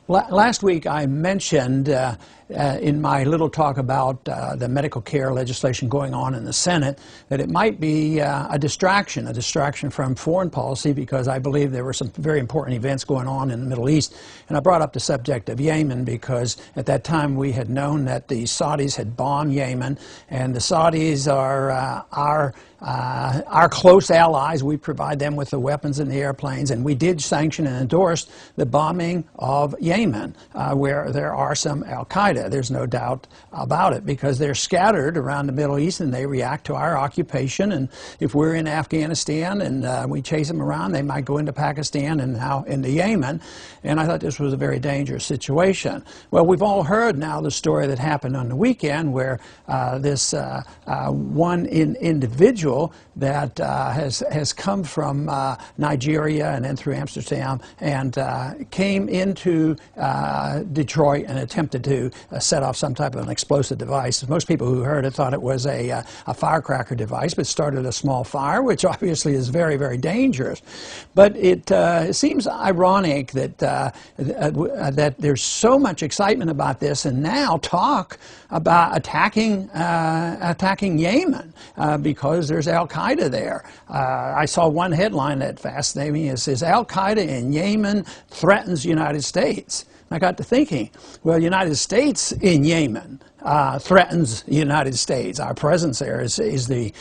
Last week I mentioned in my little talk about the medical care legislation going on in the Senate that it might be a distraction from foreign policy, because I believe there were some very important events going on in the Middle East. And I brought up the subject of Yemen because at that time we had known that the Saudis had bombed Yemen, and the Saudis are our close allies. We provide them with the weapons and the airplanes, and we did sanction and endorse the bombing of Yemen, where there are some al-Qaeda. There's no doubt about it, because they're scattered around the Middle East and they react to our occupation. And if we're in Afghanistan and we chase them around, they might go into Pakistan and now into Yemen. And I thought this was a very dangerous situation. Well, we've all heard now the story that happened on the weekend, where this one individual that has come from Nigeria and then through Amsterdam and came into Detroit and attempted to set off some type of an explosive device. Most people who heard it thought it was a firecracker device, but started a small fire, which obviously is very, very dangerous. But it seems ironic that that there's so much excitement about this, and now talk about attacking Yemen because there's al-Qaeda there. I saw one headline that fascinated me. It says, "Al-Qaeda in Yemen threatens United States." I got to thinking, well, United States in Yemen threatens the United States. Our presence there is the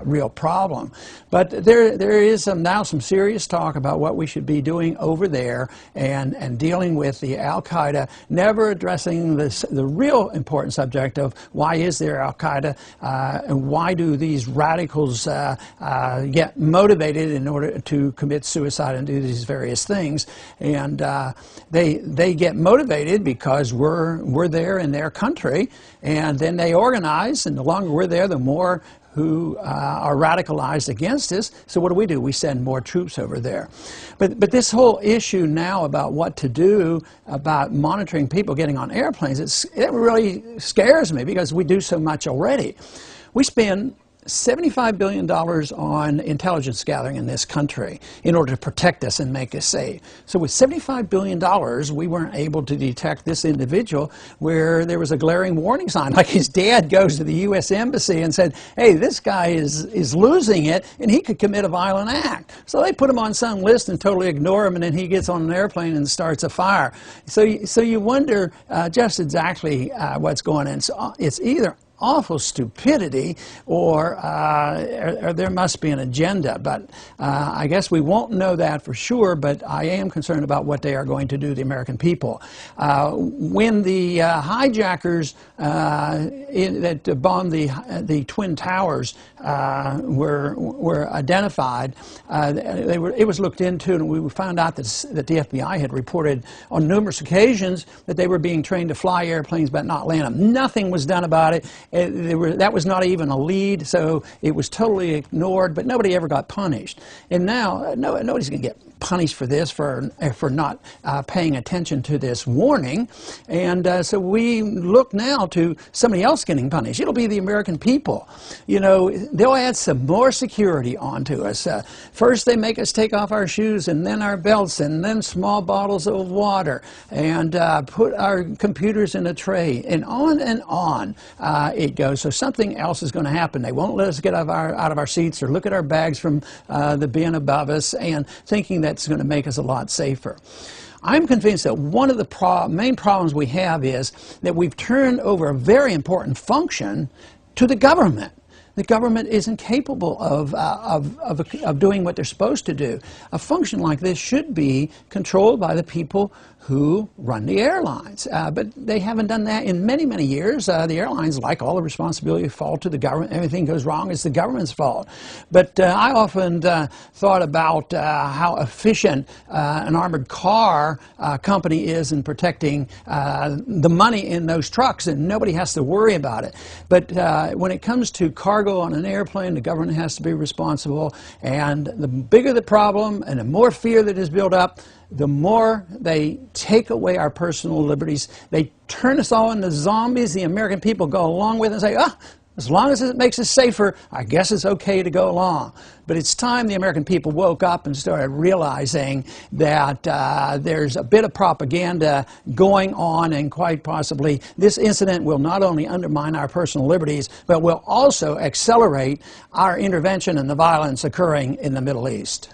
real problem. But there is now some serious talk about what we should be doing over there and dealing with the al-Qaeda, never addressing the real important subject of why is there al-Qaeda and why do these radicals get motivated in order to commit suicide and do these various things. And they get motivated because we're there in their country, and then they organize, and the longer we're there, the more who are radicalized against us. So what do? We send more troops over there. But this whole issue now about what to do about monitoring people getting on airplanes, it really scares me, because we do so much already. We spend $75 billion on intelligence gathering in this country in order to protect us and make us safe. So with $75 billion, we weren't able to detect this individual where there was a glaring warning sign, like his dad goes to the U.S. Embassy and said, hey, this guy is losing it and he could commit a violent act. So they put him on some list and totally ignore him, and then he gets on an airplane and starts a fire. So you wonder just exactly what's going on. So it's either awful stupidity or there must be an agenda. But I guess we won't know that for sure, but I am concerned about what they are going to do to the American people. When the hijackers that bombed the Twin Towers were identified, it was looked into, and we found out that the FBI had reported on numerous occasions that they were being trained to fly airplanes but not land them. Nothing was done about it. That was not even a lead, so it was totally ignored, but nobody ever got punished. And now nobody's going to get punished for this, for not paying attention to this warning. And so we look now to somebody else getting punished. It'll be the American people. You know, they'll add some more security onto us. First they make us take off our shoes, and then our belts, and then small bottles of water, and put our computers in a tray, and on it goes. So something else is going to happen. They won't let us get out of our seats or look at our bags from the bin above us, and thinking that's going to make us a lot safer. I'm convinced that one of the main problems we have is that we've turned over a very important function to the government. The government isn't capable of doing what they're supposed to do. A function like this should be controlled by the people who run the airlines. But they haven't done that in many, many years. The airlines, like all the responsibility, fall to the government. Everything goes wrong, it's the government's fault. But I often thought about how efficient an armored car company is in protecting the money in those trucks, and nobody has to worry about it. But when it comes to cargo on an airplane, the government has to be responsible. And the bigger the problem and the more fear that is built up, the more they take away our personal liberties. They turn us all into zombies. The American people go along with it and say, oh, As long as it makes us safer, I guess it's okay to go along. But it's time the American people woke up and started realizing that there's a bit of propaganda going on, and quite possibly this incident will not only undermine our personal liberties, but will also accelerate our intervention in the violence occurring in the Middle East.